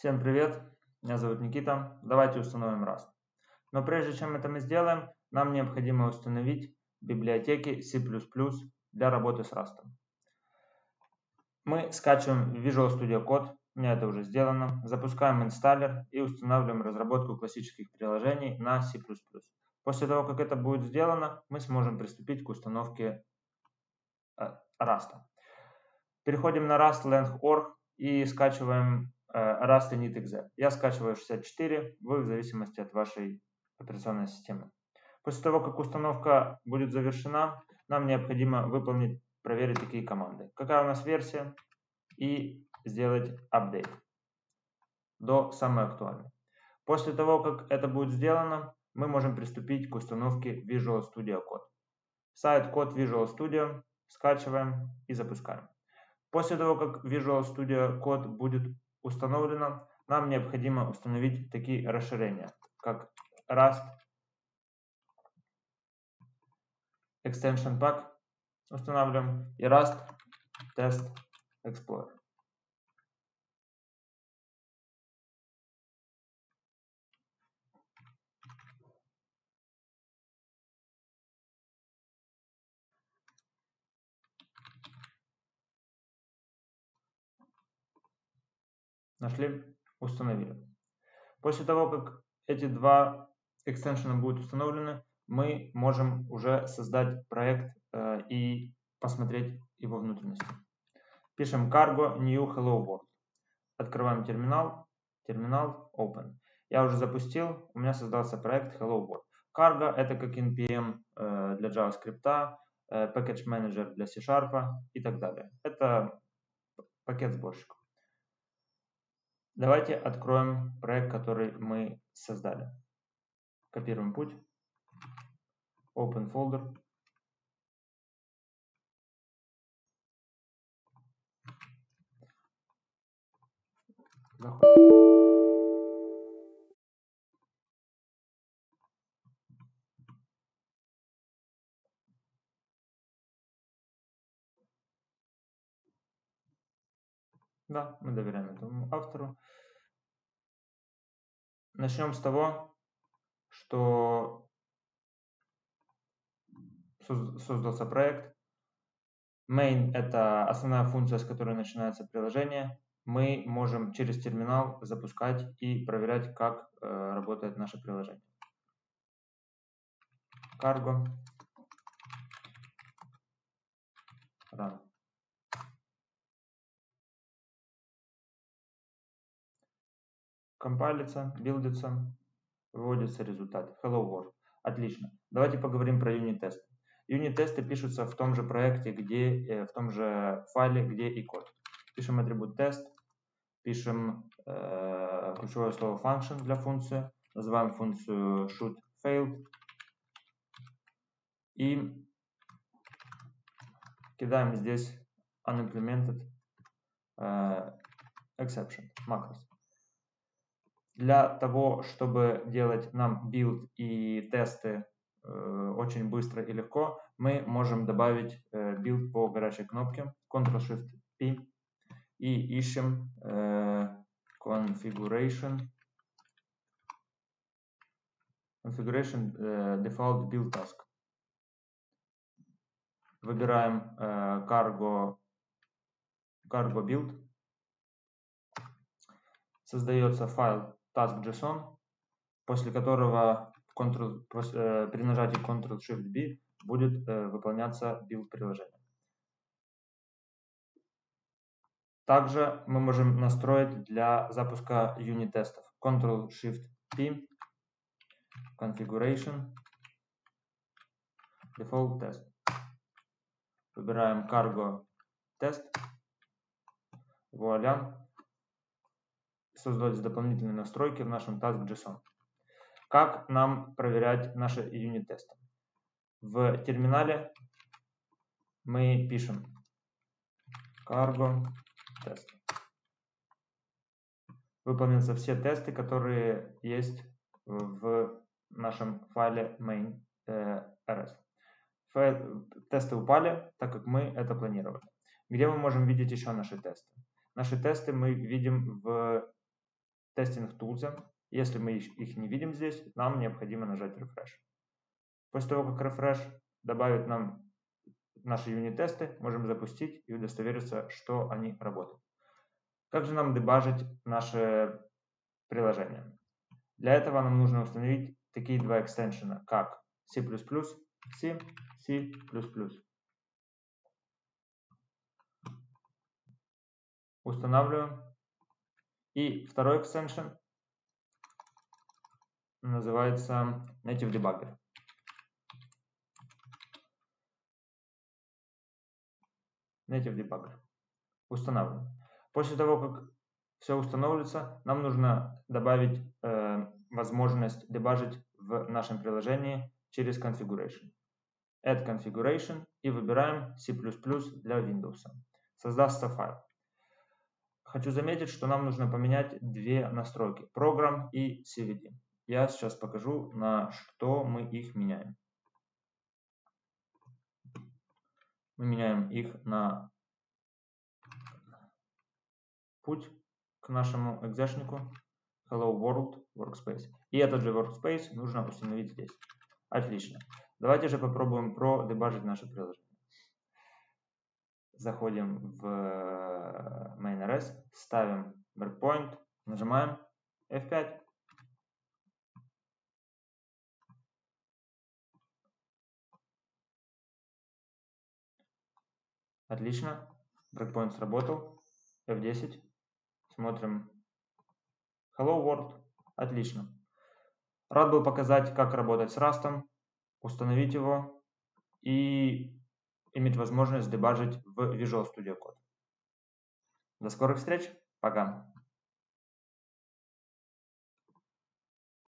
Всем привет, меня зовут Никита. Давайте установим Rust. Но прежде чем это мы сделаем, нам необходимо установить библиотеки C++ для работы с Rust. Мы скачиваем Visual Studio Code, у меня это уже сделано, запускаем инсталлер и устанавливаем разработку классических приложений на C++. После того, как это будет сделано, мы сможем приступить к установке Rust. Переходим на rust.lang.org и скачиваем Rust init.exe. Я скачиваю 64, вы в зависимости от вашей операционной системы. После того, как установка будет завершена, нам необходимо проверить такие команды. Какая у нас версия и сделать апдейт до самой актуальной. После того, как это будет сделано, мы можем приступить к установке Visual Studio Code. Сайт код Visual Studio скачиваем и запускаем. После того, как Visual Studio Code будет установлено, нам необходимо установить такие расширения, как Rust Extension Pack устанавливаем и Rust Test Explorer. Нашли, установили. После того, как эти два экстеншена будут установлены, мы можем уже создать проект и посмотреть его внутренности. Пишем cargo new hello world. Открываем терминал, open. Я уже запустил, у меня создался проект hello world. Cargo это как npm для JavaScript, package manager для C# и так далее. Это пакет сборщиков. Давайте откроем проект, который мы создали. Копируем путь. Open folder. Заходим. Да, мы доверяем этому автору. Начнем с того, что создался проект. Main – это основная функция, с которой начинается приложение. Мы можем через терминал запускать и проверять, как работает наше приложение. Cargo. Run. Компайлится, билдится, выводится результат. Hello World. Отлично. Давайте поговорим про юнит-тесты. Юнит-тесты пишутся в том же проекте, в том же файле, где и код. Пишем атрибут тест, пишем ключевое слово function для функции, называем функцию should failed и кидаем здесь unimplemented exception, macros. Для того, чтобы делать нам build и тесты очень быстро и легко, мы можем добавить build по горячей кнопке Ctrl-Shift-P и ищем configuration default build task. Выбираем cargo build. Создается файл task.json, после которого при нажатии Ctrl-Shift-B будет выполняться build приложения. Также мы можем настроить для запуска юнит-тестов Ctrl-Shift-P, Configuration, Default Test. Выбираем Cargo Test. Вуаля. Создались дополнительные настройки в нашем task.json. Как нам проверять наши юнит-тесты? В терминале мы пишем Cargo Test. Выполнятся все тесты, которые есть в нашем файле main.rs. Тесты упали, так как мы это планировали. Где мы можем видеть еще наши тесты? Наши тесты мы видим в Testing Tools. Если мы их не видим здесь, нам необходимо нажать Refresh. После того, как Refresh добавит нам наши юнит-тесты, можем запустить и удостовериться, что они работают. Как же нам дебажить наше приложение? Для этого нам нужно установить такие два экстеншена, как C++, C. Устанавливаем. И второй экстеншн называется Native Debugger. Native Debugger. Устанавливаем. После того, как все установится, нам нужно добавить возможность дебажить в нашем приложении через Configuration. Add Configuration и выбираем C++ для Windows. Создастся файл. Хочу заметить, что нам нужно поменять две настройки: Program и CVD. Я сейчас покажу, на что мы их меняем. Мы меняем их на путь к нашему экзешнику Hello World Workspace. И этот же Workspace нужно установить здесь. Отлично. Давайте же попробуем продебажить наше приложение. Заходим в Main.rs, ставим breakpoint, нажимаем F5. Отлично. Breakpoint сработал. F10. Смотрим. Hello World. Отлично. Рад был показать, как работать с Rust, установить его и иметь возможность дебажить в Visual Studio Code. До скорых встреч. Пока.